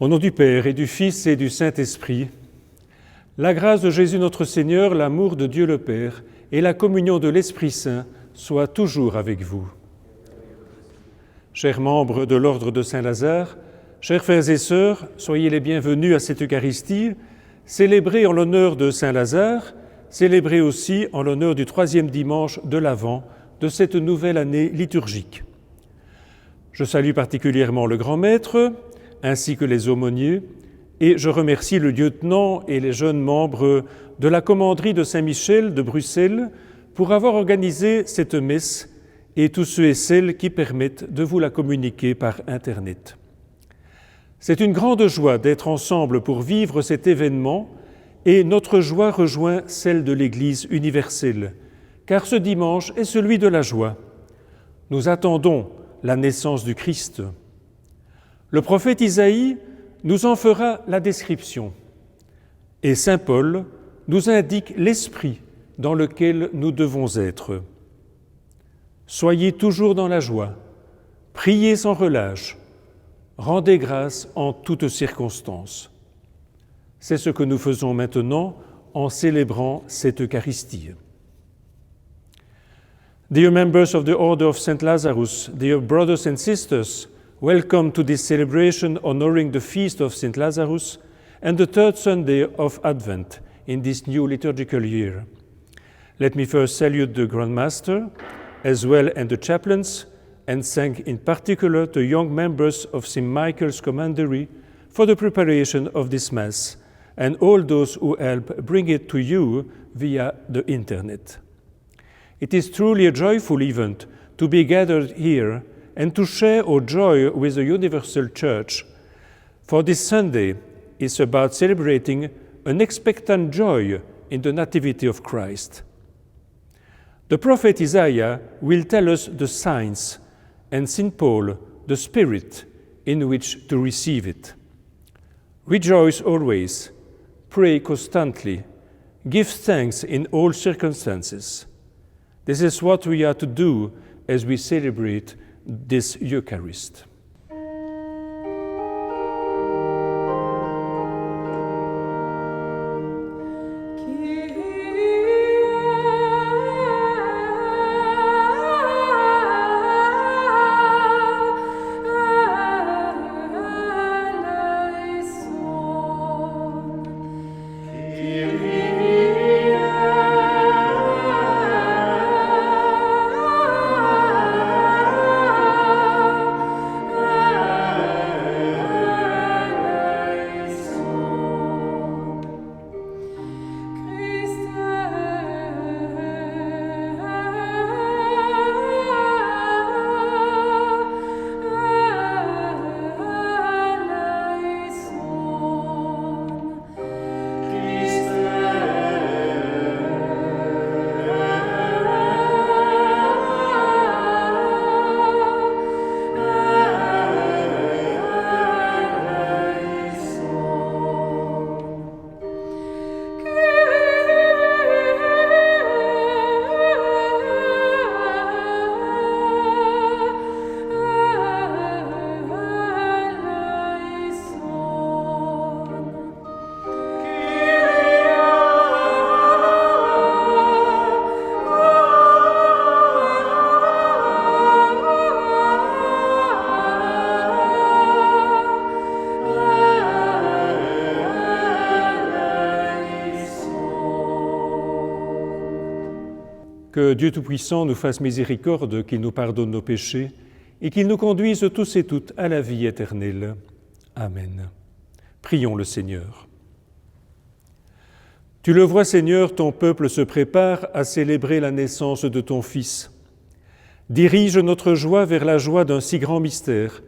Au nom du Père et du Fils et du Saint-Esprit, la grâce de Jésus notre Seigneur, l'amour de Dieu le Père et la communion de l'Esprit Saint soient toujours avec vous. Chers membres de l'Ordre de Saint-Lazare, chers frères et sœurs, soyez les bienvenus à cette Eucharistie, célébrée en l'honneur de Saint-Lazare, célébrée aussi en l'honneur du 3e dimanche de l'Avent de cette nouvelle année liturgique. Je salue particulièrement le grand maître, ainsi que les aumôniers, et je remercie le lieutenant et les jeunes membres de la commanderie de Saint-Michel de Bruxelles pour avoir organisé cette messe et tous ceux et celles qui permettent de vous la communiquer par Internet. C'est une grande joie d'être ensemble pour vivre cet événement et notre joie rejoint celle de l'Église universelle, car ce dimanche est celui de la joie. Nous attendons la naissance du Christ. Le prophète Isaïe nous en fera la description et saint Paul nous indique l'esprit dans lequel nous devons être. Soyez toujours dans la joie, priez sans relâche, rendez grâce en toutes circonstances. C'est ce que nous faisons maintenant en célébrant cette Eucharistie. Dear members of the Order of St. Lazarus, dear brothers and sisters, welcome to this celebration honoring the feast of St. Lazarus and the third Sunday of Advent in this new liturgical year. Let me first salute the Grand Master, as well as the chaplains, and thank in particular the young members of St. Michael's Commandery for the preparation of this Mass, and all those who help bring it to you via the Internet. It is truly a joyful event to be gathered here and to share our joy with the Universal Church. For this Sunday is about celebrating an expectant joy in the Nativity of Christ. The prophet Isaiah will tell us the signs, and St. Paul the spirit in which to receive it. Rejoice always, pray constantly, give thanks in all circumstances. This is what we are to do as we celebrate this Eucharist. Que Dieu Tout-Puissant nous fasse miséricorde, qu'il nous pardonne nos péchés et qu'il nous conduise tous et toutes à la vie éternelle. Amen. Prions le Seigneur. Tu le vois, Seigneur, ton peuple se prépare à célébrer la naissance de ton Fils. Dirige notre joie vers la joie d'un si grand mystère,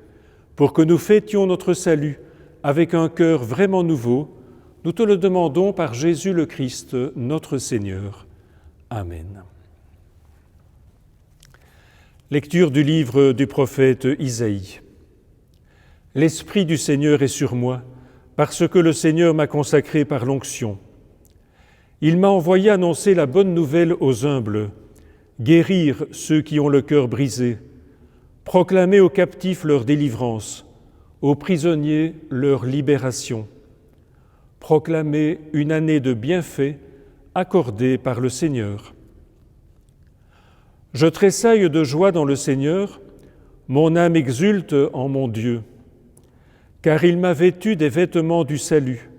pour que nous fêtions notre salut avec un cœur vraiment nouveau. Nous te le demandons par Jésus le Christ, notre Seigneur. Amen. Lecture du livre du prophète Isaïe. L'Esprit du Seigneur est sur moi, parce que le Seigneur m'a consacré par l'onction. Il m'a envoyé annoncer la bonne nouvelle aux humbles, guérir ceux qui ont le cœur brisé, proclamer aux captifs leur délivrance, aux prisonniers leur libération. Proclamez une année de bienfaits accordée par le Seigneur. Je tressaille de joie dans le Seigneur, mon âme exulte en mon Dieu, car il m'a vêtu des vêtements du salut,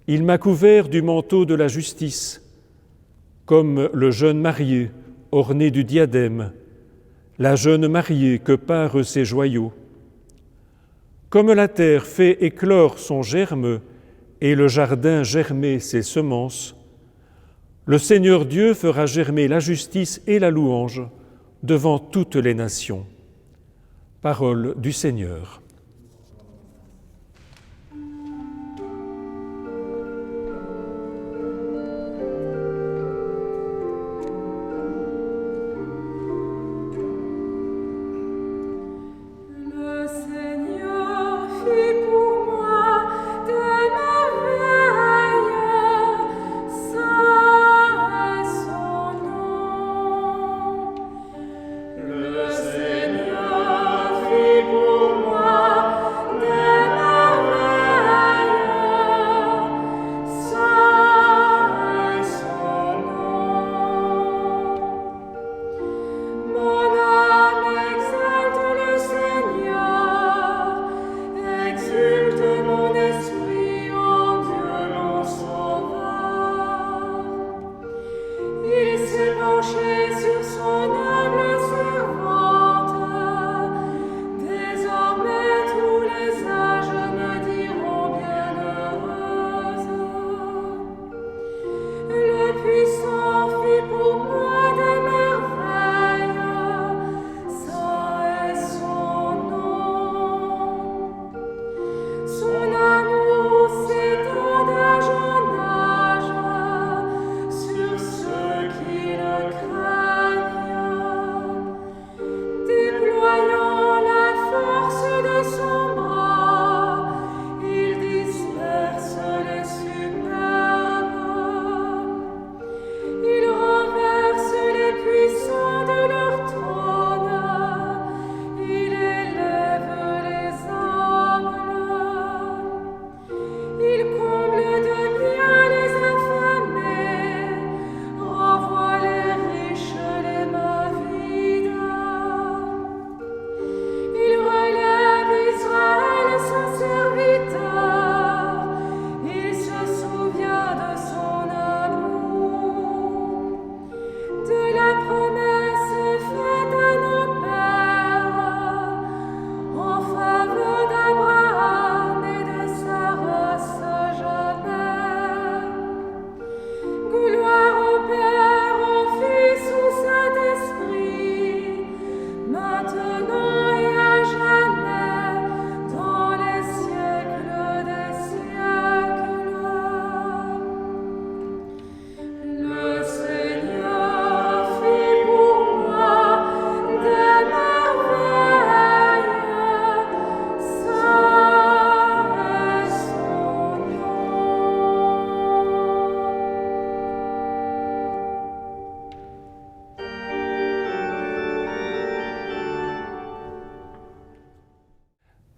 il m'a couvert du manteau de la justice, comme le jeune marié orné du diadème, la jeune mariée que parent ses joyaux. Comme la terre fait éclore son germe et le jardin germer ses semences, le Seigneur Dieu fera germer la justice et la louange devant toutes les nations. Parole du Seigneur.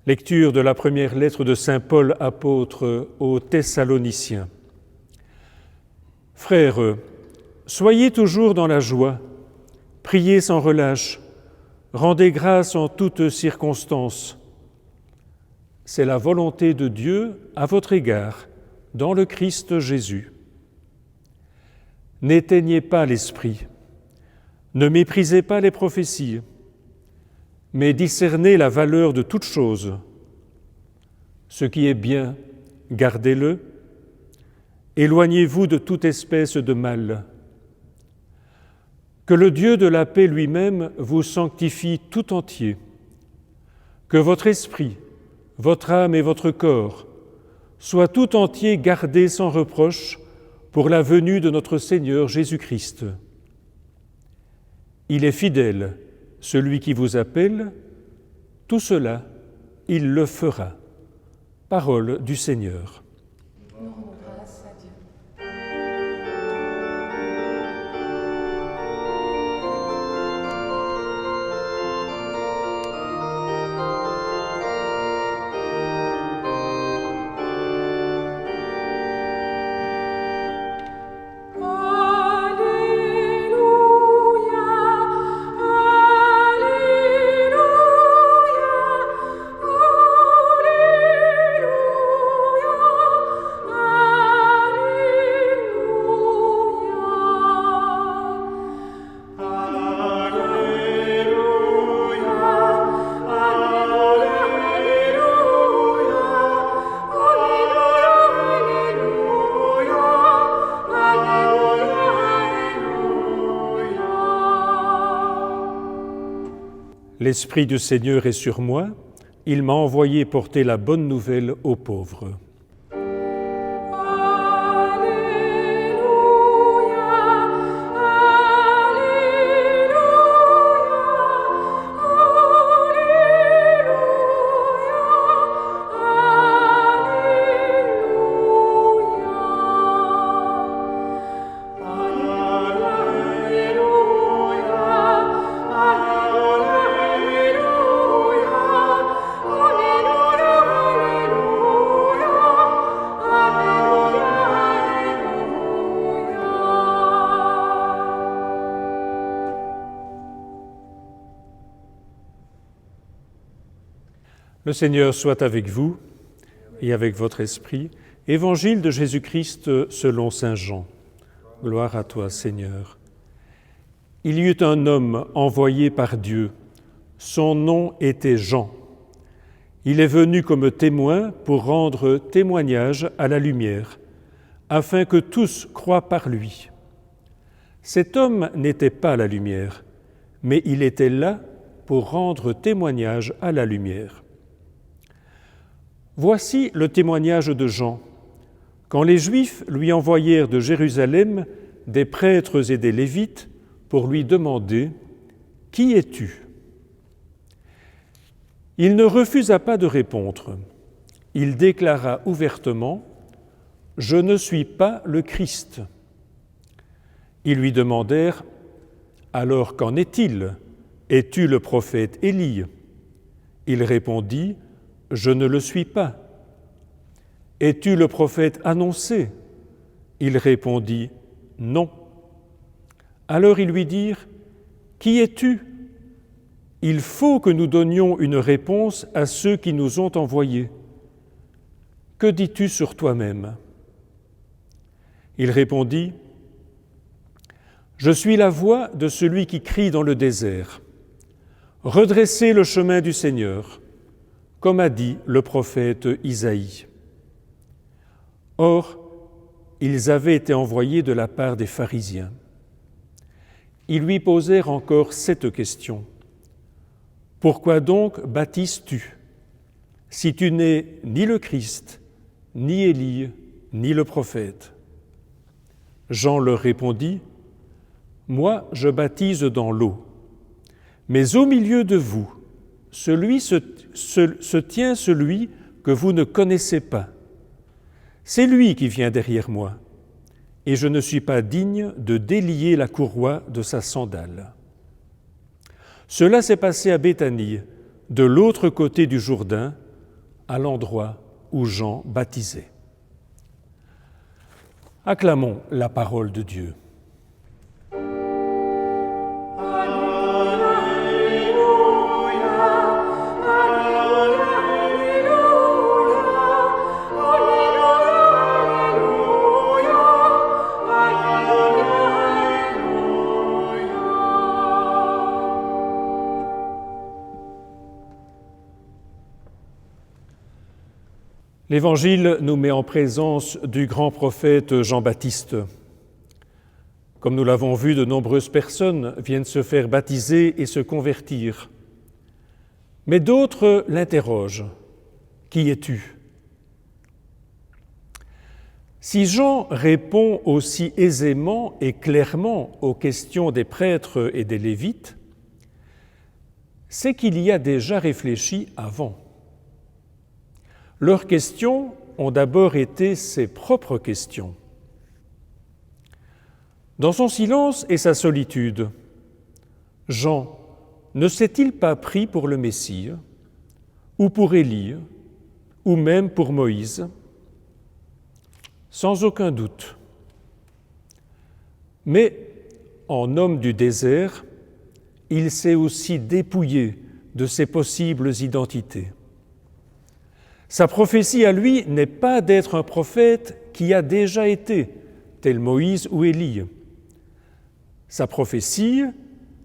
Lecture de la première lettre de saint Paul apôtre aux Thessaloniciens. Frères, soyez toujours dans la joie, priez sans relâche, rendez grâce en toutes circonstances. C'est la volonté de Dieu à votre égard, dans le Christ Jésus. N'éteignez pas l'esprit, ne méprisez pas les prophéties, mais discernez la valeur de toute chose. Ce qui est bien, gardez-le. Éloignez-vous de toute espèce de mal. Que le Dieu de la paix lui-même vous sanctifie tout entier. Que votre esprit, votre âme et votre corps soient tout entiers gardés sans reproche pour la venue de notre Seigneur Jésus-Christ. Il est fidèle, celui qui vous appelle, tout cela, il le fera. Parole du Seigneur. Grâce à Dieu. L'Esprit du Seigneur est sur moi, il m'a envoyé porter la bonne nouvelle aux pauvres. Le Seigneur soit avec vous et avec votre esprit. Évangile de Jésus-Christ selon saint Jean. Gloire à toi, Seigneur. Il y eut un homme envoyé par Dieu. Son nom était Jean. Il est venu comme témoin pour rendre témoignage à la lumière, afin que tous croient par lui. Cet homme n'était pas la lumière, mais il était là pour rendre témoignage à la lumière. Voici le témoignage de Jean. Quand les Juifs lui envoyèrent de Jérusalem des prêtres et des Lévites pour lui demander « Qui es-tu » Il ne refusa pas de répondre. Il déclara ouvertement « Je ne suis pas le Christ ». Ils lui demandèrent « Alors qu'en est-il ? Es-tu le prophète Élie » Il répondit « Je ne le suis pas. Es-tu le prophète annoncé ? Il répondit, non. Alors ils lui dirent, qui es-tu ? Il faut que nous donnions une réponse à ceux qui nous ont envoyés. Que dis-tu sur toi-même ? Il répondit, je suis la voix de celui qui crie dans le désert. Redressez le chemin du Seigneur, comme a dit le prophète Isaïe. Or, ils avaient été envoyés de la part des pharisiens. Ils lui posèrent encore cette question. Pourquoi donc baptises-tu, si tu n'es ni le Christ, ni Élie, ni le prophète ? Jean leur répondit, moi je baptise dans l'eau, mais au milieu de vous, se tient celui que vous ne connaissez pas. C'est lui qui vient derrière moi, et je ne suis pas digne de délier la courroie de sa sandale. Cela s'est passé à Béthanie, de l'autre côté du Jourdain, à l'endroit où Jean baptisait. Acclamons la parole de Dieu. L'Évangile nous met en présence du grand prophète Jean-Baptiste. Comme nous l'avons vu, de nombreuses personnes viennent se faire baptiser et se convertir. Mais d'autres l'interrogent. « Qui es-tu » Si Jean répond aussi aisément et clairement aux questions des prêtres et des Lévites, c'est qu'il y a déjà réfléchi avant. Leurs questions ont d'abord été ses propres questions. Dans son silence et sa solitude, Jean ne s'est-il pas pris pour le Messie, ou pour Élie, ou même pour Moïse ? Sans aucun doute. Mais, en homme du désert, il s'est aussi dépouillé de ses possibles identités. Sa prophétie à lui n'est pas d'être un prophète qui a déjà été, tel Moïse ou Élie. Sa prophétie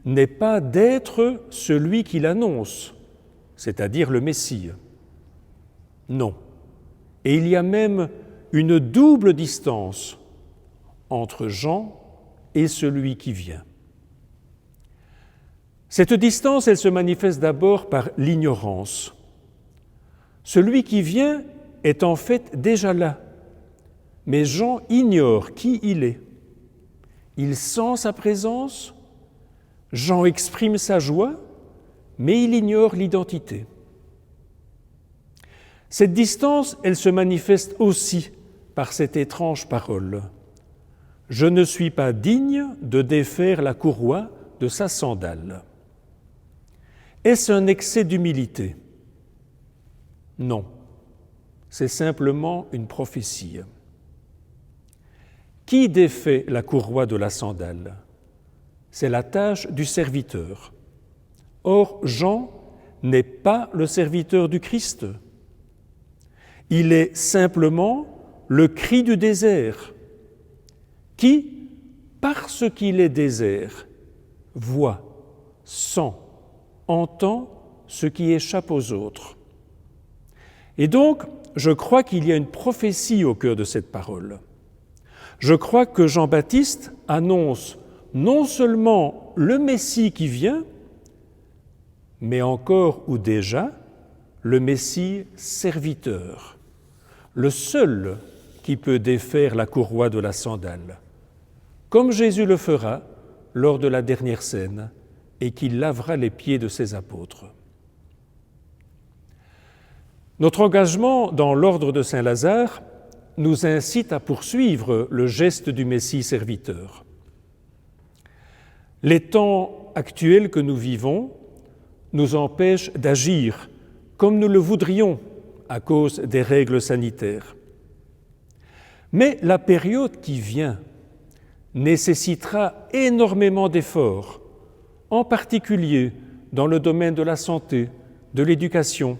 n'est pas d'être celui qu'il annonce, c'est-à-dire le Messie. Non. Et il y a même une double distance entre Jean et celui qui vient. Cette distance, elle se manifeste d'abord par l'ignorance. Celui qui vient est en fait déjà là, mais Jean ignore qui il est. Il sent sa présence, Jean exprime sa joie, mais il ignore l'identité. Cette distance, elle se manifeste aussi par cette étrange parole. « Je ne suis pas digne de défaire la courroie de sa sandale. » Est-ce un excès d'humilité? Non, c'est simplement une prophétie. Qui défait la courroie de la sandale? C'est la tâche du serviteur. Or, Jean n'est pas le serviteur du Christ. Il est simplement le cri du désert, qui, parce qu'il est désert, voit, sent, entend ce qui échappe aux autres. Et donc, je crois qu'il y a une prophétie au cœur de cette parole. Je crois que Jean-Baptiste annonce non seulement le Messie qui vient, mais encore ou déjà le Messie serviteur, le seul qui peut défaire la courroie de la sandale, comme Jésus le fera lors de la dernière scène et qui lavera les pieds de ses apôtres. Notre engagement dans l'ordre de Saint-Lazare nous incite à poursuivre le geste du Messie serviteur. Les temps actuels que nous vivons nous empêchent d'agir comme nous le voudrions à cause des règles sanitaires. Mais la période qui vient nécessitera énormément d'efforts, en particulier dans le domaine de la santé, de l'éducation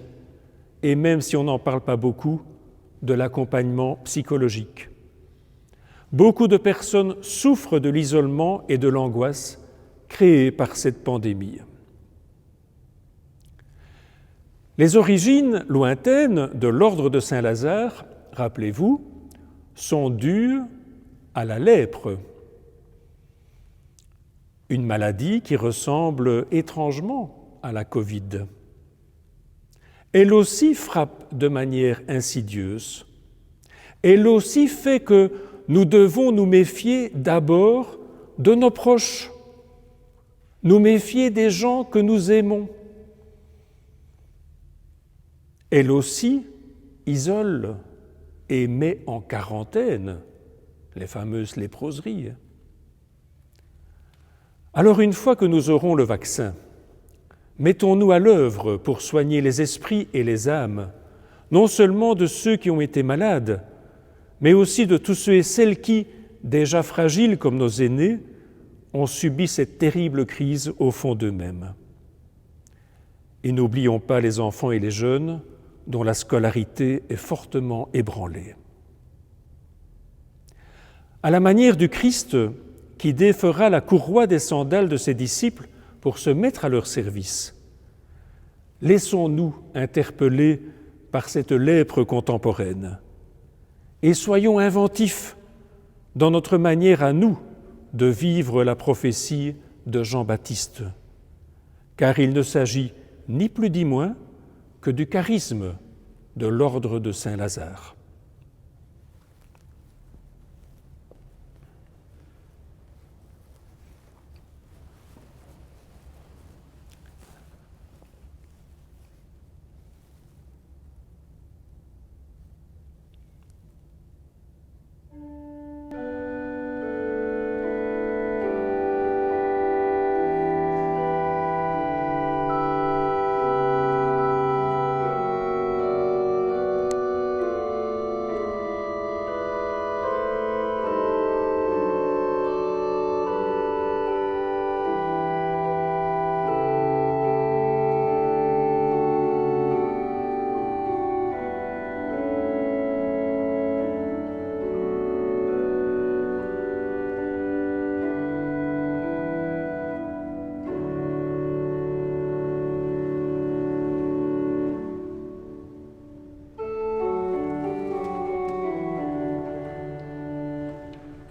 et même si on n'en parle pas beaucoup, de l'accompagnement psychologique. Beaucoup de personnes souffrent de l'isolement et de l'angoisse créés par cette pandémie. Les origines lointaines de l'ordre de Saint-Lazare, rappelez-vous, sont dues à la lèpre, une maladie qui ressemble étrangement à la Covid. Elle aussi frappe de manière insidieuse. Elle aussi fait que nous devons nous méfier d'abord de nos proches, nous méfier des gens que nous aimons. Elle aussi isole et met en quarantaine les fameuses léproseries. Alors une fois que nous aurons le vaccin, mettons-nous à l'œuvre pour soigner les esprits et les âmes, non seulement de ceux qui ont été malades, mais aussi de tous ceux et celles qui, déjà fragiles comme nos aînés, ont subi cette terrible crise au fond d'eux-mêmes. Et n'oublions pas les enfants et les jeunes dont la scolarité est fortement ébranlée. À la manière du Christ qui défera la courroie des sandales de ses disciples pour se mettre à leur service, laissons-nous interpeller par cette lèpre contemporaine et soyons inventifs dans notre manière à nous de vivre la prophétie de Jean-Baptiste, car il ne s'agit ni plus ni moins que du charisme de l'ordre de Saint-Lazare.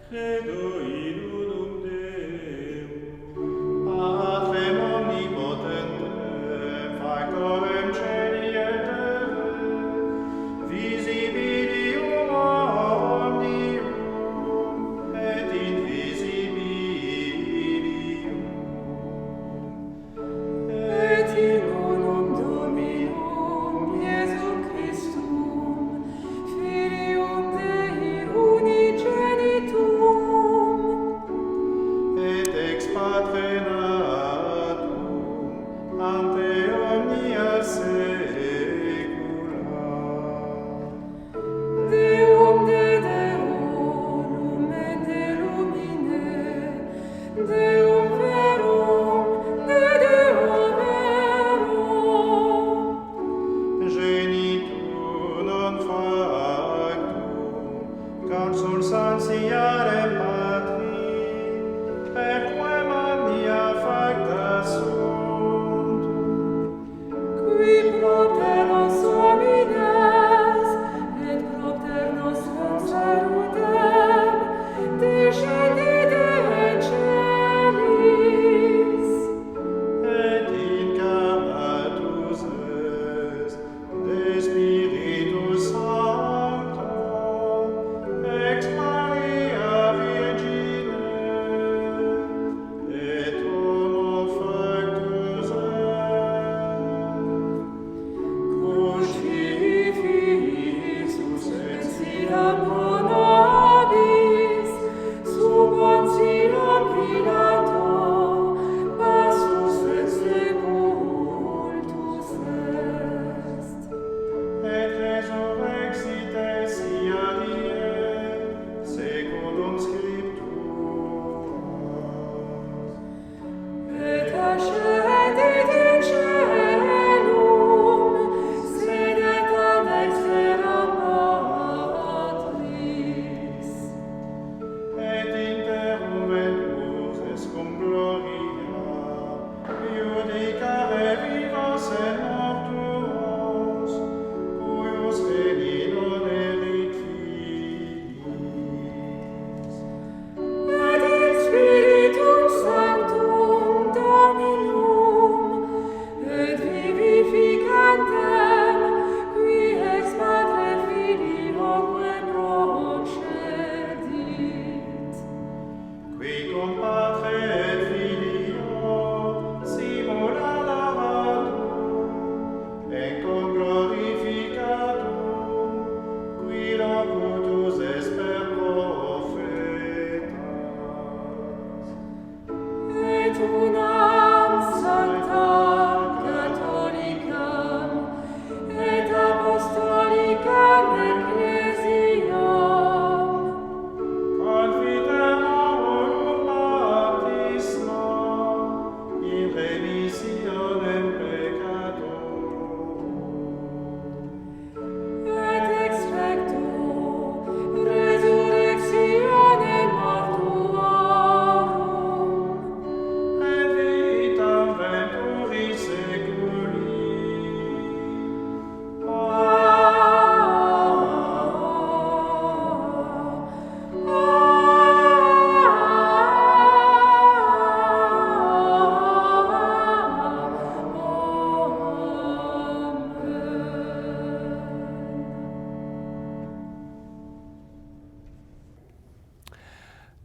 Credo in unum Deum, Patrem omnipotens, consulsantiare Patri, per quem omnia facta sunt. Qui propter nos homines, et propter nostrum salutem, descendite in celis. Et incarnatus est de Spiritus Sancto, ex Maria Virgine, et homo factus est. Crucifixus et siam pro nobis, sub Pontium Pilato, passus et sepultus est. Et resurrexite sia die, seculum Scripturas. Et ascendit in caelum, sedet ad extra Patris. Et inter juventus est cum gloria, iudicare vivos et mortuos, cuius regni non erit filis. Et in Spiritum Sanctum Dominum, et vivificantem, qui ex Patre Filioque procedit. Qui cum Patre et Filio simula lavatum, et cum glorificatum, qui locutus est per prophetas. Et unam sanctam catholicam, et apostolicam ecclesiam, confitermo unum baptismo in remissionem peccatorum, et expecto resurrectionem mortuorum, et vitam venturi seculi.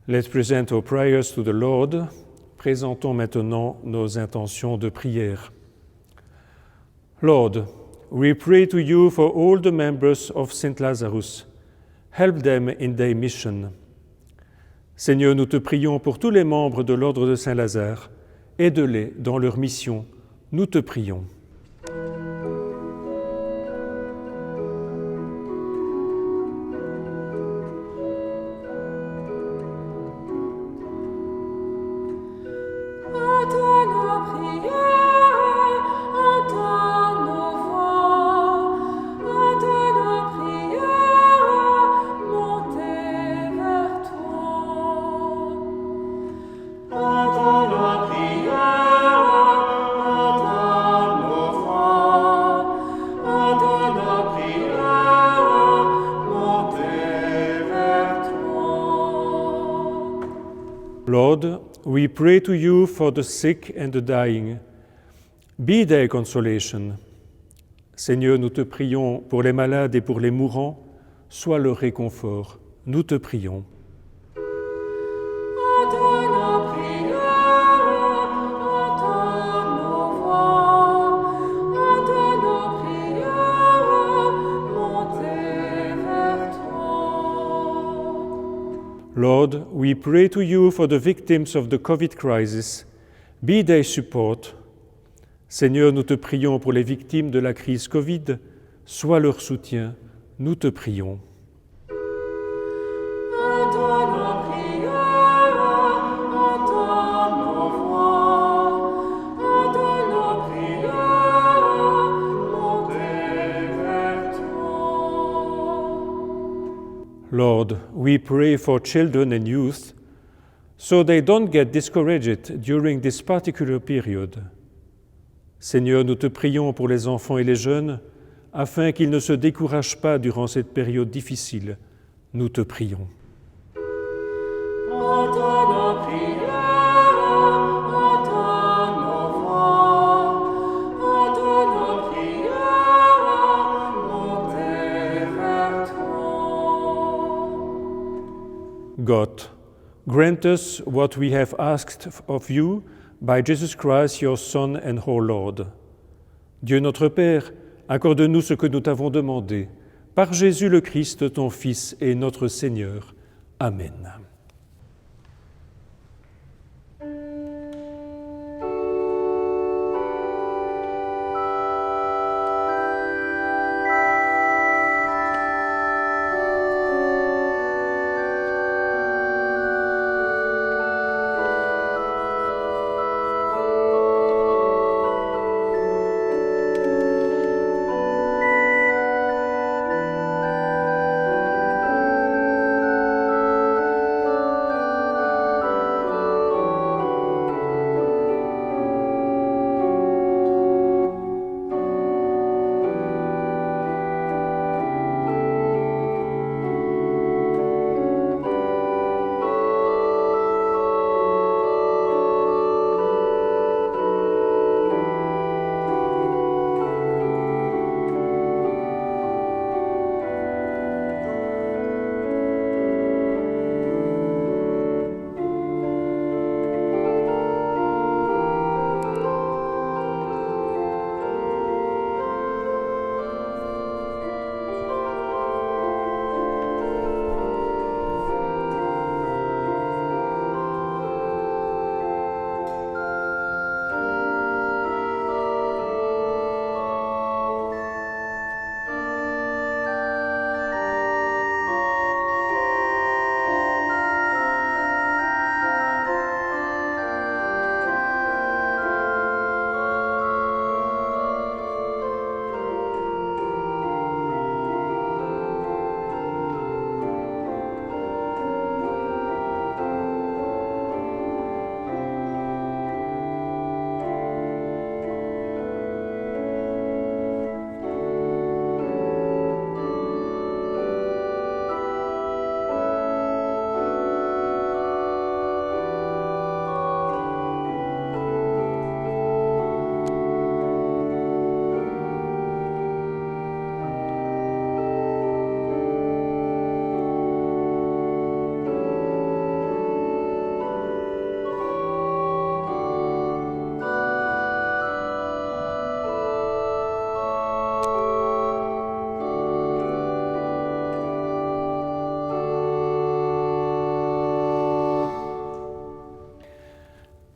Let's present our prayers to the Lord. Présentons maintenant nos intentions de prière. Lord, we pray to you for all the members of St. Lazarus. Help them in their mission. Seigneur, nous te prions pour tous les membres de l'ordre de Saint-Lazare. Aide-les dans leur mission. Nous te prions. Entends nos prières, entends nos voix, entends nos prières, montez vers toi. Entends nos prières, entends nos voix, entends nos prières, montez vers toi. Lord, we pray to you for the sick and the dying. Be their consolation. Seigneur, nous te prions pour les malades et pour les mourants. Sois leur réconfort. Nous te prions. Entends nos prières, entends nos voix, entends nos prières, montez vers toi. Lord, we pray to you for the victims of the COVID crisis. Be their support. Seigneur, nous te prions pour les victimes de la crise Covid. Sois leur soutien. Nous te prions. Entends nos prières, entends nos voix, entends nos prières, montez vers toi. Lord, we pray for children and youth so they don't get discouraged during this particular period. Seigneur, nous te prions pour les enfants et les jeunes afin qu'ils ne se découragent pas durant cette période difficile. Nous te prions. Entends nos prières, entends nos voix, entends nos prières, montez vers toi. God, grant us what we have asked of you by Jesus Christ, your Son and our Lord. Dieu notre Père, accorde-nous ce que nous t'avons demandé, par Jésus le Christ, ton Fils et notre Seigneur. Amen.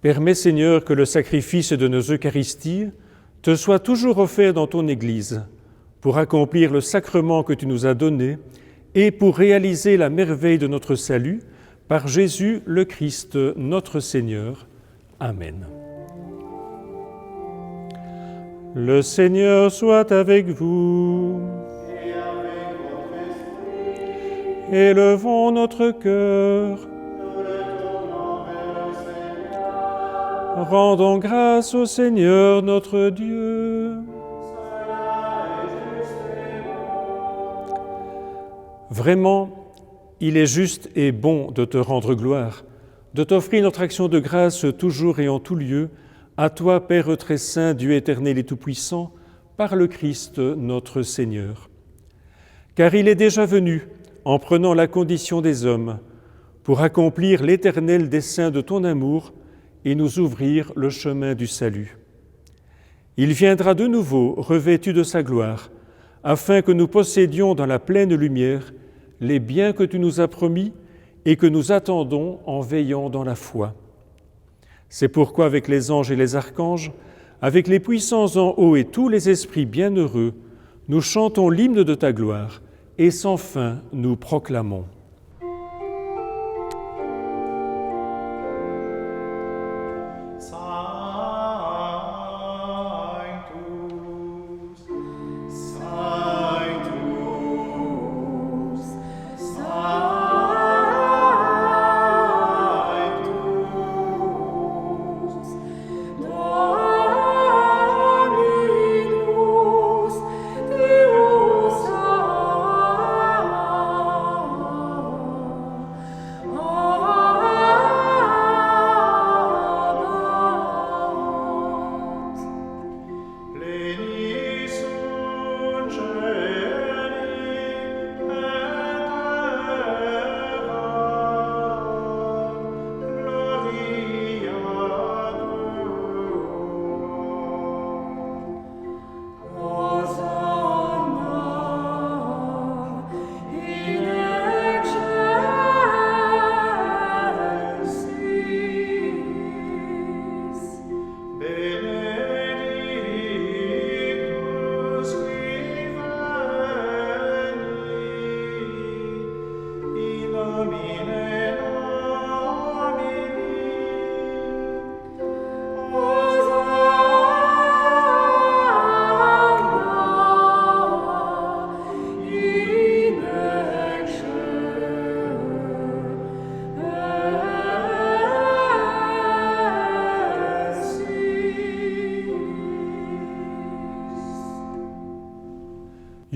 Permets, Seigneur, que le sacrifice de nos Eucharisties te soit toujours offert dans ton Église, pour accomplir le sacrement que tu nous as donné et pour réaliser la merveille de notre salut, par Jésus le Christ, notre Seigneur. Amen. Le Seigneur soit avec vous. Et avec votre esprit, Élevons notre cœur. nous le tournons vers le Seigneur. Rendons grâce au Seigneur notre Dieu. Cela est juste et bon. Vraiment, il est juste et bon de te rendre gloire, de t'offrir notre action de grâce toujours et en tout lieu, à toi, Père très saint, Dieu éternel et tout-puissant, par le Christ notre Seigneur. Car il est déjà venu, en prenant la condition des hommes, pour accomplir l'éternel dessein de ton amour et nous ouvrir le chemin du salut. Il viendra de nouveau, revêtu de sa gloire, afin que nous possédions dans la pleine lumière les biens que tu nous as promis et que nous attendons en veillant dans la foi. C'est pourquoi avec les anges et les archanges, avec les puissants en haut et tous les esprits bienheureux, nous chantons l'hymne de ta gloire et sans fin nous proclamons. Sanctus, Sanctus,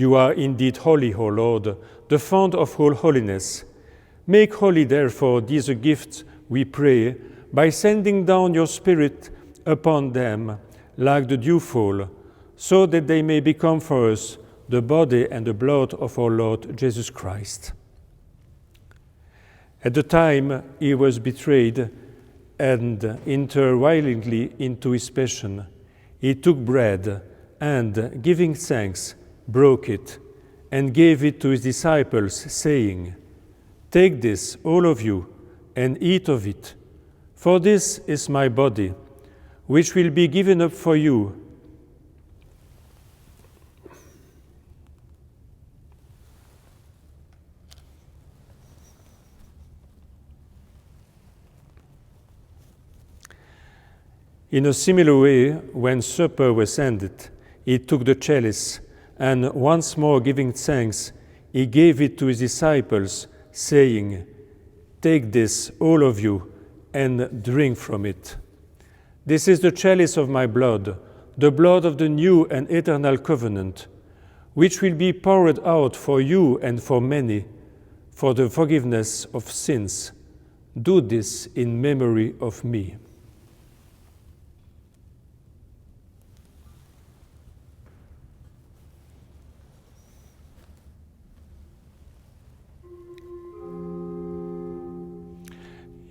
You are indeed holy, O Lord, the fount of all holiness. Make holy, therefore, these gifts, we pray, by sending down your Spirit upon them like the dewfall, so that they may become for us the body and the blood of our Lord Jesus Christ. At the time he was betrayed and entered violently into his passion, he took bread and, giving thanks, broke it and gave it to his disciples, saying, "Take this, all of you, and eat of it, for this is my body, which will be given up for you. In a similar way, when supper was ended, he took the chalice, and once more giving thanks, he gave it to his disciples, saying, "Take this, all of you, and drink from it. This is the chalice of my blood, the blood of the new and eternal covenant, which will be poured out for you and for many, for the forgiveness of sins. Do this in memory of me."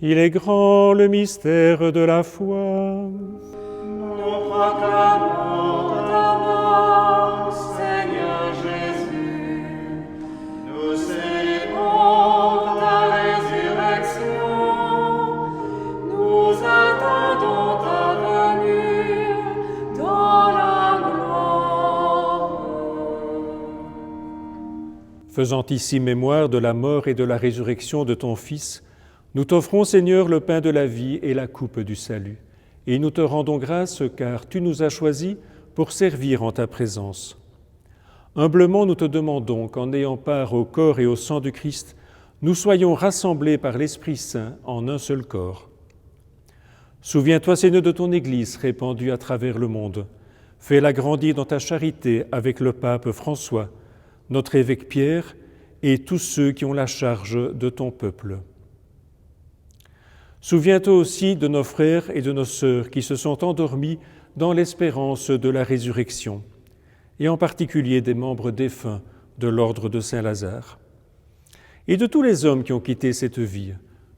Il est grand le mystère de la foi. Nous proclamons ta mort, Seigneur Jésus. Nous célébrons ta résurrection. Nous attendons ta venue dans la gloire. Faisant ici mémoire de la mort et de la résurrection de ton Fils, nous t'offrons, Seigneur, le pain de la vie et la coupe du salut. Et nous te rendons grâce, car tu nous as choisis pour servir en ta présence. Humblement, nous te demandons qu'en ayant part au corps et au sang du Christ, nous soyons rassemblés par l'Esprit Saint en un seul corps. Souviens-toi, Seigneur, de ton Église répandue à travers le monde. Fais-la grandir dans ta charité avec le pape François, notre évêque Pierre et tous ceux qui ont la charge de ton peuple. Souviens-toi aussi de nos frères et de nos sœurs qui se sont endormis dans l'espérance de la résurrection, et en particulier des membres défunts de l'ordre de Saint-Lazare. Et de tous les hommes qui ont quitté cette vie,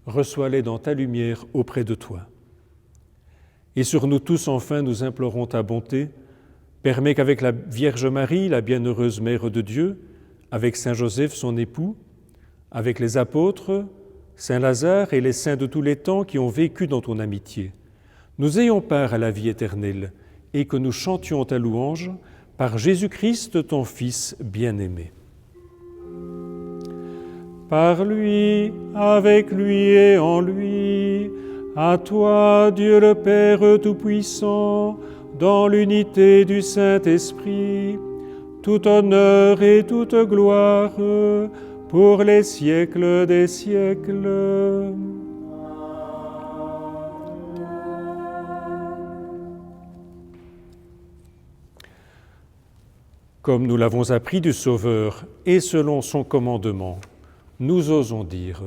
reçois-les dans ta lumière auprès de toi. Et sur nous tous, enfin, nous implorons ta bonté. Permets qu'avec la Vierge Marie, la bienheureuse Mère de Dieu, avec Saint Joseph, son époux, avec les apôtres, Saint Lazare et les saints de tous les temps qui ont vécu dans ton amitié, nous ayons part à la vie éternelle et que nous chantions ta louange par Jésus-Christ, ton Fils bien-aimé. Par lui, avec lui et en lui, à toi, Dieu le Père Tout-Puissant, dans l'unité du Saint-Esprit, tout honneur et toute gloire, pour les siècles des siècles. Comme nous l'avons appris du Sauveur et selon son commandement, nous osons dire: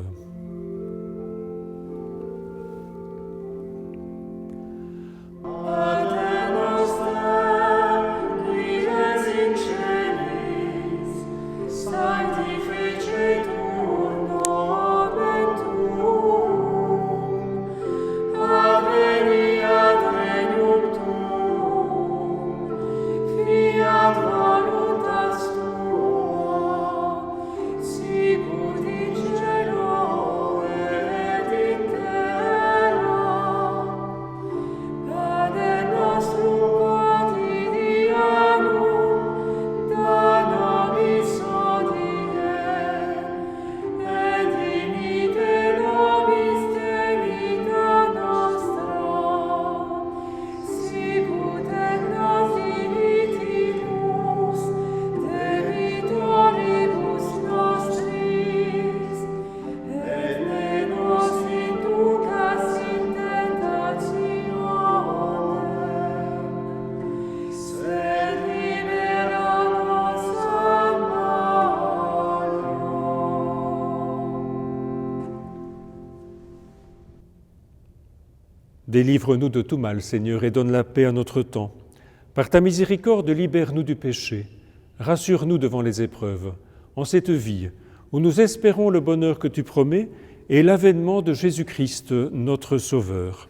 Sicut in cielo Délivre-nous de tout mal, Seigneur, et donne la paix à notre temps. Par ta miséricorde, libère-nous du péché. Rassure-nous devant les épreuves, en cette vie où nous espérons le bonheur que tu promets et l'avènement de Jésus-Christ, notre Sauveur.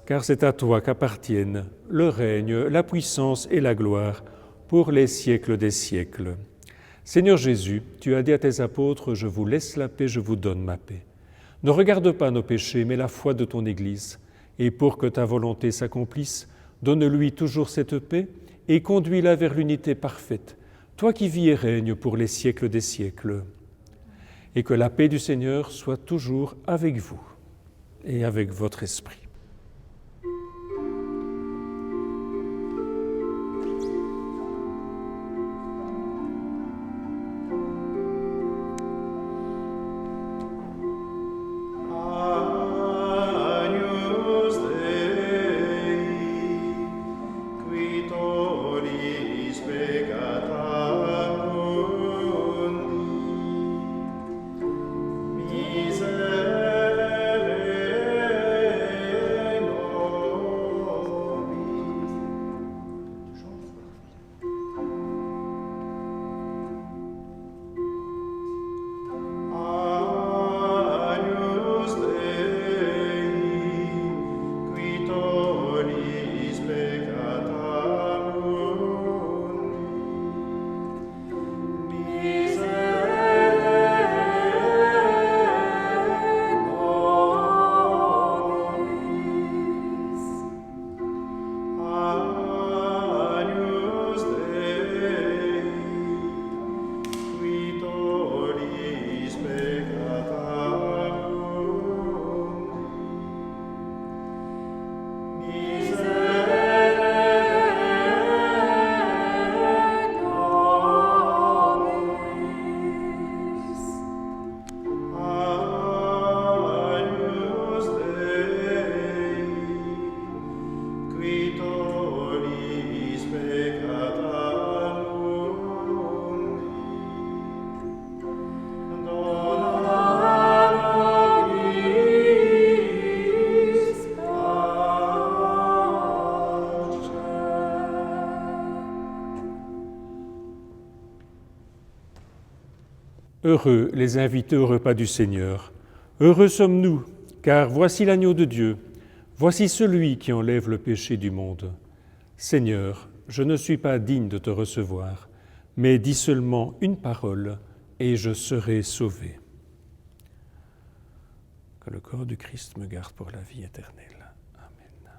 Car c'est à toi qu'appartiennent le règne, la puissance et la gloire pour les siècles des siècles. Seigneur Jésus, tu as dit à tes apôtres, « Je vous laisse la paix, je vous donne ma paix. » Ne regarde pas nos péchés, mais la foi de ton Église. Et pour que ta volonté s'accomplisse, donne-lui toujours cette paix et conduis-la vers l'unité parfaite, toi qui vis et règnes pour les siècles des siècles. Et que la paix du Seigneur soit toujours avec vous et avec votre esprit. Agnus Dei, qui tollis peccata mundi, miserere nobis. Agnus Dei, qui tollis peccata mundi, miserere nobis. Agnus Dei, qui tollis peccata mundi, miserere nobis. Agnus Dei, qui tollis peccata mundi, dona nobis pace. Heureux les invités au repas du Seigneur. Heureux sommes-nous, car voici l'agneau de Dieu. Voici celui qui enlève le péché du monde. Seigneur, je ne suis pas digne de te recevoir, mais dis seulement une parole et je serai sauvé. Que le corps du Christ me garde pour la vie éternelle. Amen.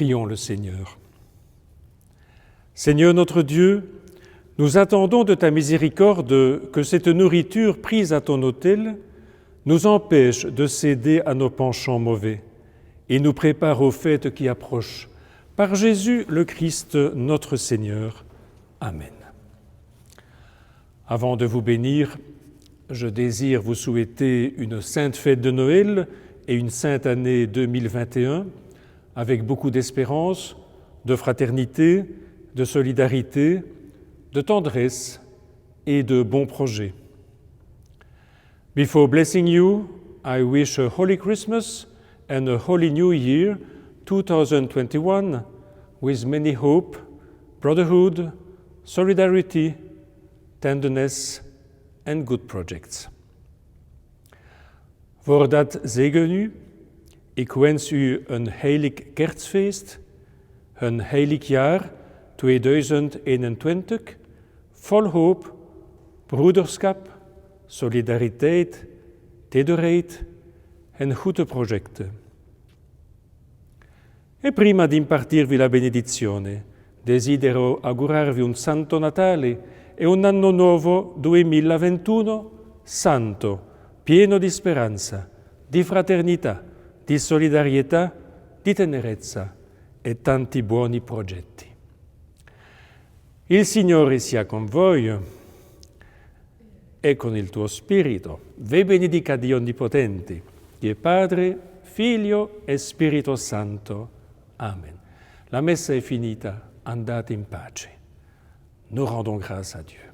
Prions le Seigneur. Seigneur notre Dieu, nous attendons de ta miséricorde que cette nourriture prise à ton autel nous empêche de céder à nos penchants mauvais et nous prépare aux fêtes qui approchent. Par Jésus le Christ, notre Seigneur. Amen. Avant de vous bénir, je désire vous souhaiter une sainte fête de Noël et une sainte année 2021 avec beaucoup d'espérance, de fraternité, de solidarité, de tendresse et de bons projets. Before blessing you, I wish a Holy Christmas and a Holy New Year 2021 with many hope, brotherhood, solidarity, tenderness and good projects. Voor dat zegen u. Ik wens u een heilig kerstfeest, een heilig jaar 2021, vol hoop, broederschap, solidariteit, tederheid en goede projecten. E prima di impartirvi la benedizione, desidero augurarvi un Santo Natale e un anno nuovo 2021 santo, pieno di speranza, di fraternità, di solidarietà, di tenerezza e tanti buoni progetti. Il Signore sia con voi e con il tuo spirito. Ve benedica Dio Onnipotente, Dio Padre, Figlio e Spirito Santo. Amen. La messa è finita, andate in pace. Nous rendons grâce à Dieu.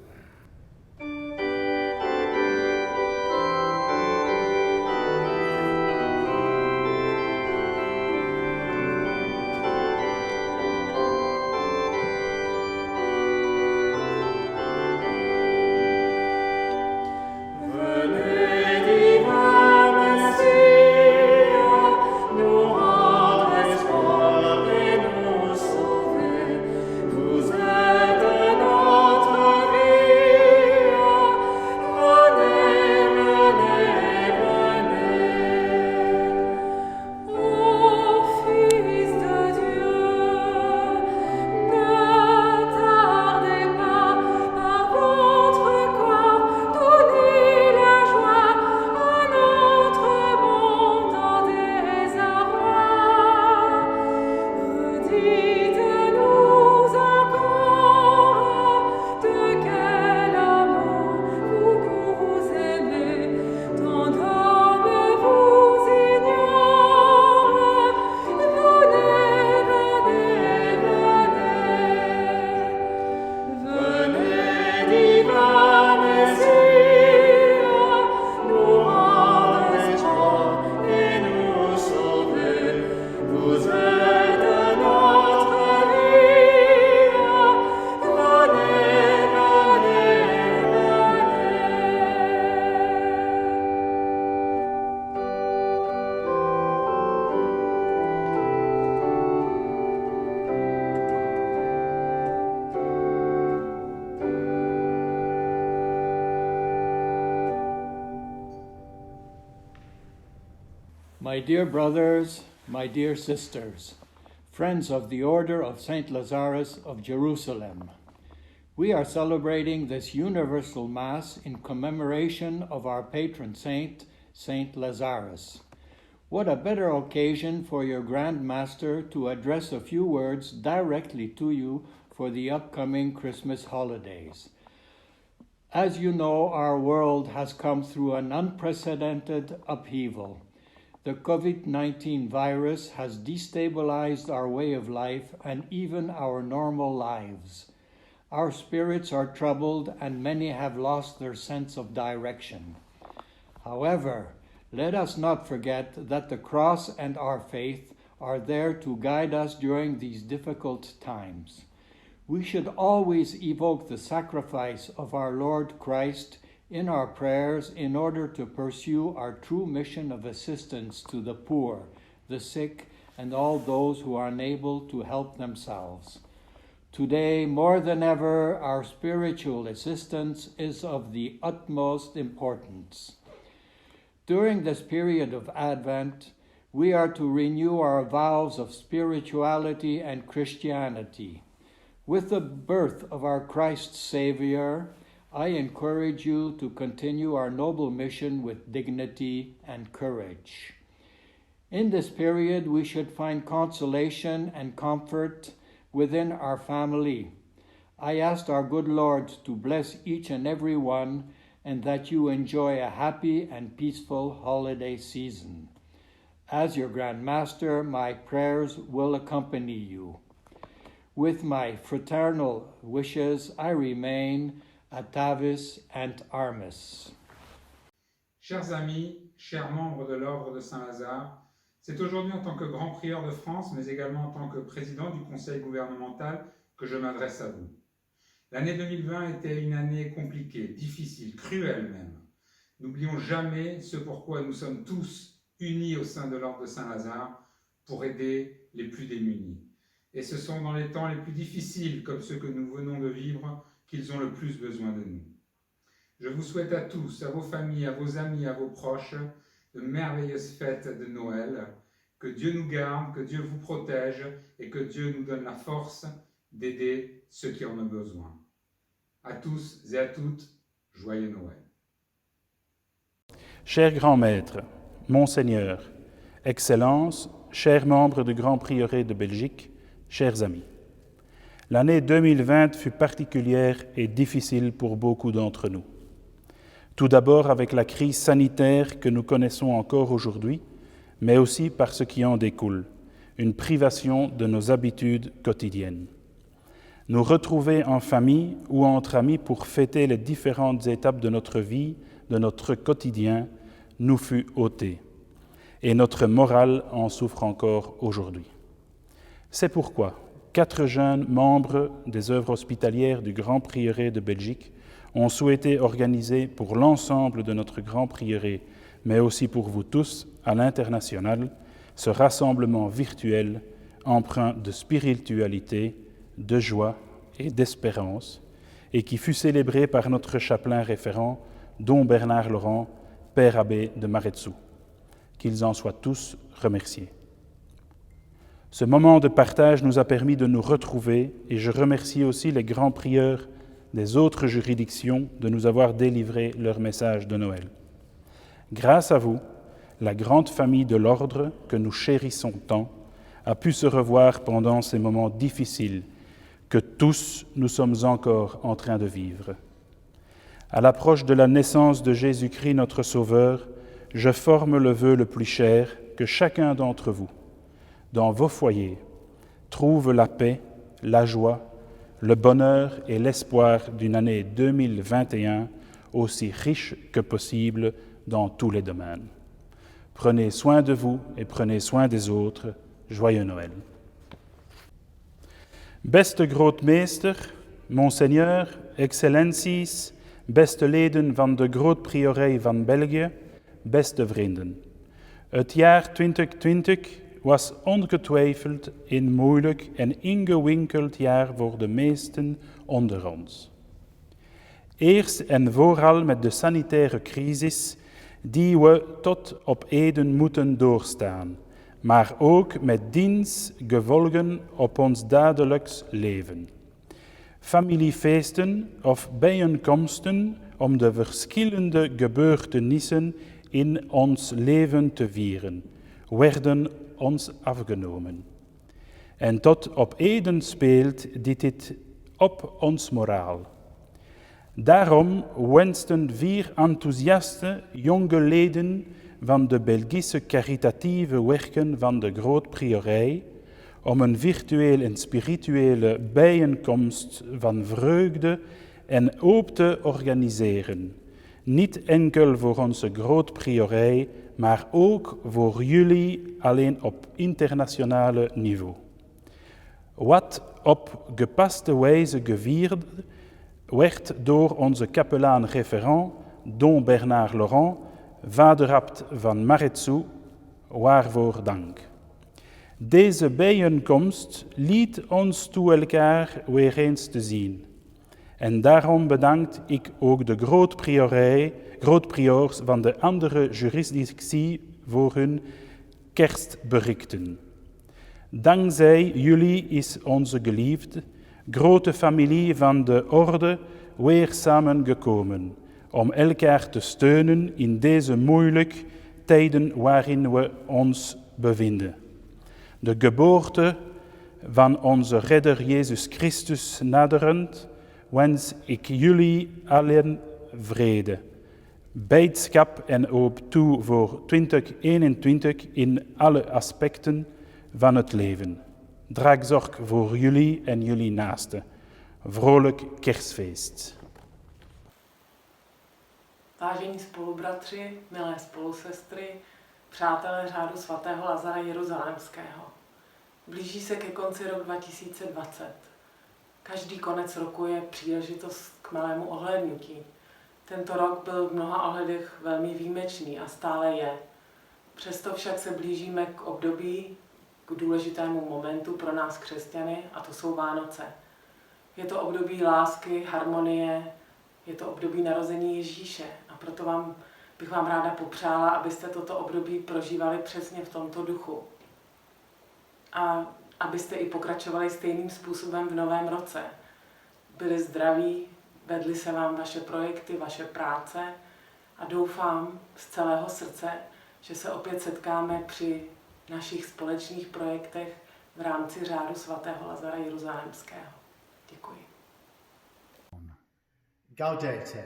My dear brothers, my dear sisters, friends of the Order of St. Lazarus of Jerusalem, we are celebrating this universal Mass in commemoration of our patron saint, St. Lazarus. What a better occasion for your Grand Master to address a few words directly to you for the upcoming Christmas holidays. As you know, our world has come through an unprecedented upheaval. The COVID-19 virus has destabilized our way of life and even our normal lives. Our spirits are troubled and many have lost their sense of direction. However, let us not forget that the cross and our faith are there to guide us during these difficult times. We should always evoke the sacrifice of our Lord Christ in our prayers in order to pursue our true mission of assistance to the poor, the sick, and all those who are unable to help themselves. Today, more than ever, our spiritual assistance is of the utmost importance. During this period of Advent, we are to renew our vows of spirituality and Christianity. With the birth of our Christ Savior, I encourage you to continue our noble mission with dignity and courage. In this period, we should find consolation and comfort within our family. I asked our good Lord to bless each and every one, and that you enjoy a happy and peaceful holiday season. As your Grand Master, my prayers will accompany you. With my fraternal wishes, I remain Atavis and Armis. Chers amis, chers membres de l'Ordre de Saint-Lazare, c'est aujourd'hui en tant que grand prieur de France, mais également en tant que président du Conseil gouvernemental, que je m'adresse à vous. L'année 2020 était une année compliquée, difficile, cruelle même. N'oublions jamais ce pourquoi nous sommes tous unis au sein de l'Ordre de Saint-Lazare pour aider les plus démunis. Et ce sont dans les temps les plus difficiles, comme ceux que nous venons de vivre, qu'ils ont le plus besoin de nous. Je vous souhaite à tous, à vos familles, à vos amis, à vos proches, de merveilleuses fêtes de Noël. Que Dieu nous garde, que Dieu vous protège et que Dieu nous donne la force d'aider ceux qui en ont besoin. À tous et à toutes, joyeux Noël. Cher grand maître, Monseigneur, Excellences, chers membres du Grand Prieuré de Belgique, chers amis. L'année 2020 fut particulière et difficile pour beaucoup d'entre nous. Tout d'abord avec la crise sanitaire que nous connaissons encore aujourd'hui, mais aussi par ce qui en découle, une privation de nos habitudes quotidiennes. Nous retrouver en famille ou entre amis pour fêter les différentes étapes de notre vie, de notre quotidien, nous fut ôté. Et notre morale en souffre encore aujourd'hui. C'est pourquoi 4 jeunes membres des œuvres hospitalières du Grand Prieuré de Belgique ont souhaité organiser pour l'ensemble de notre Grand Prieuré, mais aussi pour vous tous à l'international, ce rassemblement virtuel empreint de spiritualité, de joie et d'espérance, et qui fut célébré par notre chapelain référent, Don Bernard Laurent, Père abbé de Maretsou. Qu'ils en soient tous remerciés. Ce moment de partage nous a permis de nous retrouver et je remercie aussi les grands prieurs des autres juridictions de nous avoir délivré leur message de Noël. Grâce à vous, la grande famille de l'Ordre que nous chérissons tant a pu se revoir pendant ces moments difficiles que tous nous sommes encore en train de vivre. À l'approche de la naissance de Jésus-Christ notre Sauveur, je forme le vœu le plus cher que chacun d'entre vous, dans vos foyers, trouve la paix, la joie, le bonheur et l'espoir d'une année 2021 aussi riche que possible dans tous les domaines. Prenez soin de vous et prenez soin des autres. Joyeux Noël. Beste grootmeester, Monseigneur, Excellenties, beste leden van de Grootpriorij van België, beste vrienden. Het jaar 2020 was ongetwijfeld een moeilijk en ingewikkeld jaar voor de meesten onder ons. Eerst en vooral met de sanitaire crisis die we tot op heden moeten doorstaan, maar ook met diens gevolgen op ons dagelijks leven. Familiefeesten of bijeenkomsten om de verschillende gebeurtenissen in ons leven te vieren, werden ons afgenomen. En tot op heden speelt dit op ons moraal. Daarom wensten 4 enthousiaste jonge leden van de Belgische caritatieve werken van de Grootpriorij om een virtueel en spirituele bijeenkomst van vreugde en hoop te organiseren. Niet enkel voor onze Grootpriorij, maar ook voor jullie alleen op internationale niveau. Wat op gepaste wijze gevierd werd door onze kapelaan-referent, Don Bernard Laurent, vaderabt van Maretsou, waarvoor dank. Deze bijeenkomst liet ons toe elkaar weer eens te zien. En daarom bedankt ik ook de grootpriors van de andere jurisdictie voor hun kerstberichten. Dankzij jullie is onze geliefde, grote familie van de orde weer samengekomen om elkaar te steunen in deze moeilijke tijden waarin we ons bevinden. De geboorte van onze redder Jezus Christus naderend, wens ik jullie allen vrede, blijdschap en hoop toe voor 2021 in alle aspecten van het leven. Draag zorg voor jullie en jullie naasten. Vrolijk kerstfeest. Vážení spolubratři, milé spolusestry, přátelé řádu svatého Lazara Jeruzalémského. Blíží se ke konci rok 2020. Každý konec roku je příležitost k malému ohlédnutí. Tento rok byl v mnoha ohledech velmi výjimečný a stále je. Přesto však se blížíme k období, k důležitému momentu pro nás křesťany, a to jsou Vánoce. Je to období lásky, harmonie, je to období narození Ježíše a proto bych vám ráda popřála, abyste toto období prožívali přesně v tomto duchu. A abyste i pokračovali stejným způsobem v novém roce. Byli zdraví, vedly se vám vaše projekty, vaše práce a doufám z celého srdce, že se opět setkáme při našich společných projektech v rámci řádu svatého Lazara Jeruzalémského. Děkuji. Gaudete,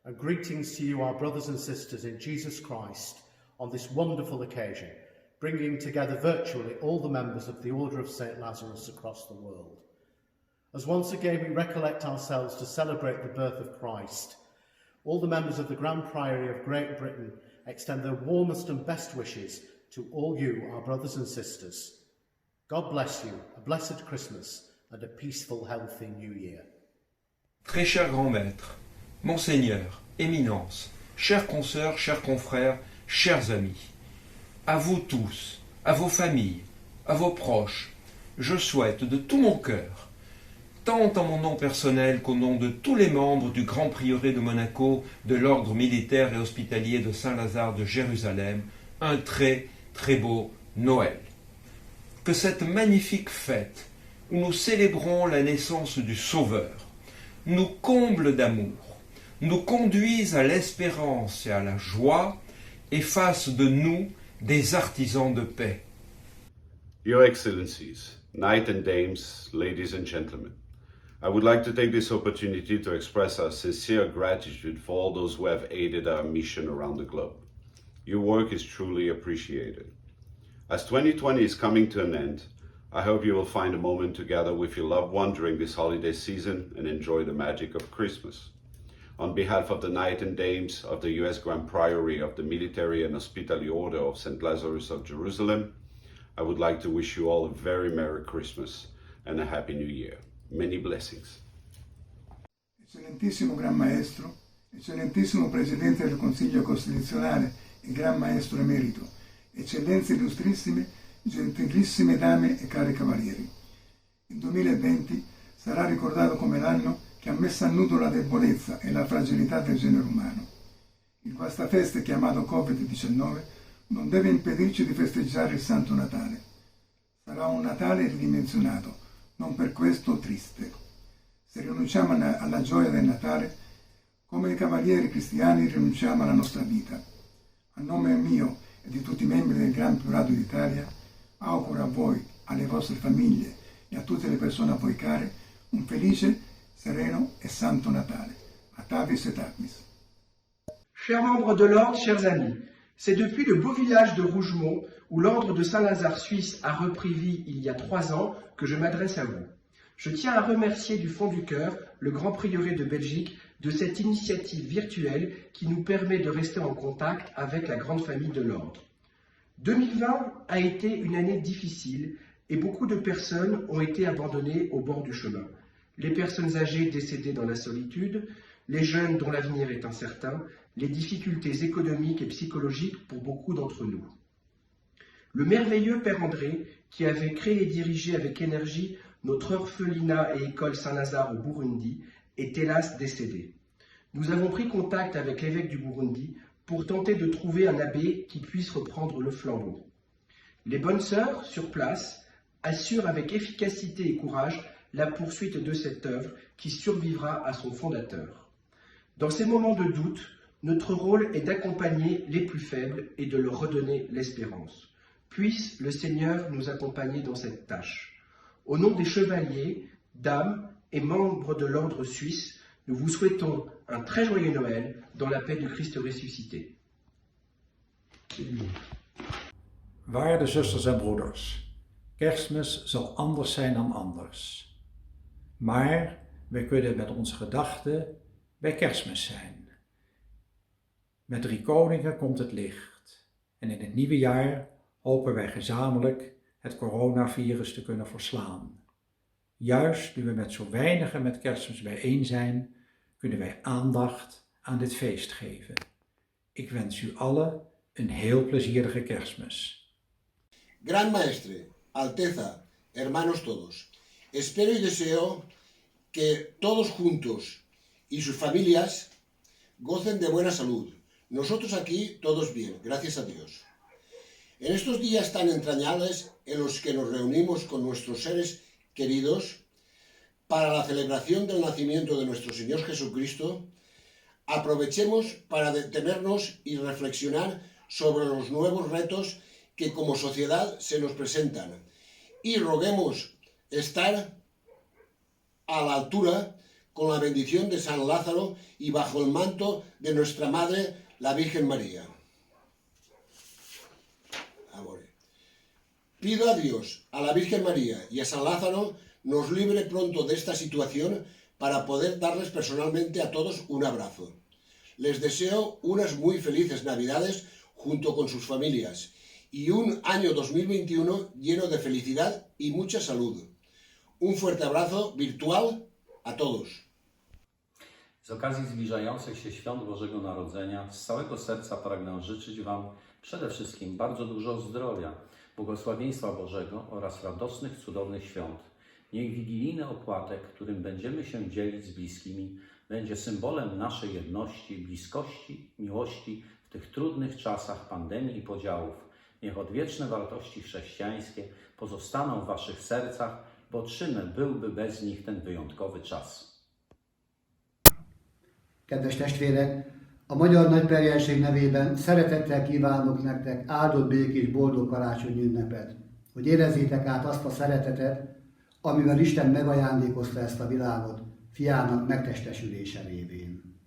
and greetings to you, our brothers and sisters in Jesus Christ, on this wonderful occasion, bringing together virtually all the members of the Order of St. Lazarus across the world. As once again we recollect ourselves to celebrate the birth of Christ, all the members of the Grand Priory of Great Britain extend their warmest and best wishes to all you, our brothers and sisters. God bless you, a blessed Christmas and a peaceful, healthy New Year. Très cher grand maître, Monseigneur, Éminence, chers consoeurs, chers confrères, chers amis, à vous tous, à vos familles, à vos proches, je souhaite de tout mon cœur, tant en mon nom personnel qu'au nom de tous les membres du Grand Prieuré de Monaco, de l'Ordre militaire et hospitalier de Saint-Lazare de Jérusalem, un très, très beau Noël. Que cette magnifique fête, où nous célébrons la naissance du Sauveur, nous comble d'amour, nous conduise à l'espérance et à la joie, et fasse de nous des artisans de paix. Your Excellencies, Knights and Dames, ladies and gentlemen, I would like to take this opportunity to express our sincere gratitude for all those who have aided our mission around the globe. Your work is truly appreciated. As 2020 is coming to an end, I hope you will find a moment to gather with your loved one during this holiday season and enjoy the magic of Christmas. On behalf of the Knights and Dames of the U.S. Grand Priory of the Military and Hospitalier Order of St. Lazarus of Jerusalem, I would like to wish you all a very Merry Christmas and a Happy New Year. Many blessings. Eccellentissimo Gran Maestro, Eccellentissimo Presidente del Consiglio Costituzionale e Gran Maestro Emerito, Eccellenze illustrissime, gentilissime dame e cari cavalieri. Il 2020 sarà ricordato come l'anno che ha messo a nudo la debolezza e la fragilità del genere umano. Il guastafeste chiamato Covid-19 non deve impedirci di festeggiare il Santo Natale. Sarà un Natale ridimensionato, non per questo triste. Se rinunciamo alla gioia del Natale, come i cavalieri cristiani rinunciamo alla nostra vita. A nome mio e di tutti i membri del Gran Priorato d'Italia, auguro a voi, alle vostre famiglie et à toutes les personnes à voi care un felice, sereno et santo Natale. Atavis et Agmis. Chers membres de l'Ordre, chers amis, c'est depuis le beau village de Rougemont, où l'Ordre de Saint-Lazare suisse a repris vie il y a 3 ans, que je m'adresse à vous. Je tiens à remercier du fond du cœur le Grand Prieuré de Belgique de cette initiative virtuelle qui nous permet de rester en contact avec la grande famille de l'Ordre. 2020 a été une année difficile et beaucoup de personnes ont été abandonnées au bord du chemin. Les personnes âgées décédées dans la solitude, les jeunes dont l'avenir est incertain, les difficultés économiques et psychologiques pour beaucoup d'entre nous. Le merveilleux Père André, qui avait créé et dirigé avec énergie notre orphelinat et école Saint-Lazare au Burundi, est hélas décédé. Nous avons pris contact avec l'évêque du Burundi pour tenter de trouver un abbé qui puisse reprendre le flambeau. Les bonnes sœurs, sur place, assurent avec efficacité et courage la poursuite de cette œuvre qui survivra à son fondateur. Dans ces moments de doute, notre rôle est d'accompagner les plus faibles et de leur redonner l'espérance. Puisse le Seigneur nous accompagner dans cette tâche. Au nom des chevaliers, dames et membres de l'ordre suisse, nous vous souhaitons un très joyeux Noël dans la paix du Christ ressuscité. Waarde zusters en broeders, Kerstmis zal anders zijn dan anders. Maar wij kunnen met onze gedachten bij Kerstmis zijn. Met 3 koningen komt het licht. En in het nieuwe jaar hopen wij gezamenlijk het coronavirus te kunnen verslaan. Juist nu we met zo weinigen met Kerstmis bijeen zijn, kunnen wij aandacht aan dit feest geven. Ik wens u allen een heel plezierige Kerstmis. Gran Maestre, Alteza, hermanos todos, espero y deseo que todos juntos y sus familias gocen de buena salud. Nosotros aquí todos bien, gracias a Dios. En estos días tan entrañables en los que nos reunimos con nuestros seres queridos para la celebración del nacimiento de nuestro Señor Jesucristo, aprovechemos para detenernos y reflexionar sobre los nuevos retos que como sociedad se nos presentan y roguemos estar a la altura con la bendición de San Lázaro y bajo el manto de nuestra Madre, la Virgen María. Pido a Dios, a la Virgen María y a San Lázaro nos libre pronto de esta situación para poder darles personalmente a todos un abrazo. Les deseo unas muy felices Navidades junto con sus familias y un año 2021 lleno de felicidad y mucha salud. Un fuerte abrazo virtual a todos. Z okazji zbliżających się świąt Bożego Narodzenia z całego serca pragnę życzyć Wam przede wszystkim bardzo dużo zdrowia, błogosławieństwa Bożego oraz radosnych, cudownych świąt. Niech wigilijny opłatek, którym będziemy się dzielić z bliskimi, będzie symbolem naszej jedności, bliskości, miłości w tych trudnych czasach pandemii i podziałów. Niech odwieczne wartości chrześcijańskie pozostaną w Waszych sercach, bo czym byłby bez nich ten wyjątkowy czas. Kedves testvérek, a Magyar Nagyperjenség nevében szeretettel kívánok nektek áldott, békés, boldog karácsonyi ünnepet, hogy érezzétek át azt a szeretetet, amivel Isten megajándékozta ezt a világot fiának megtestesülése révén.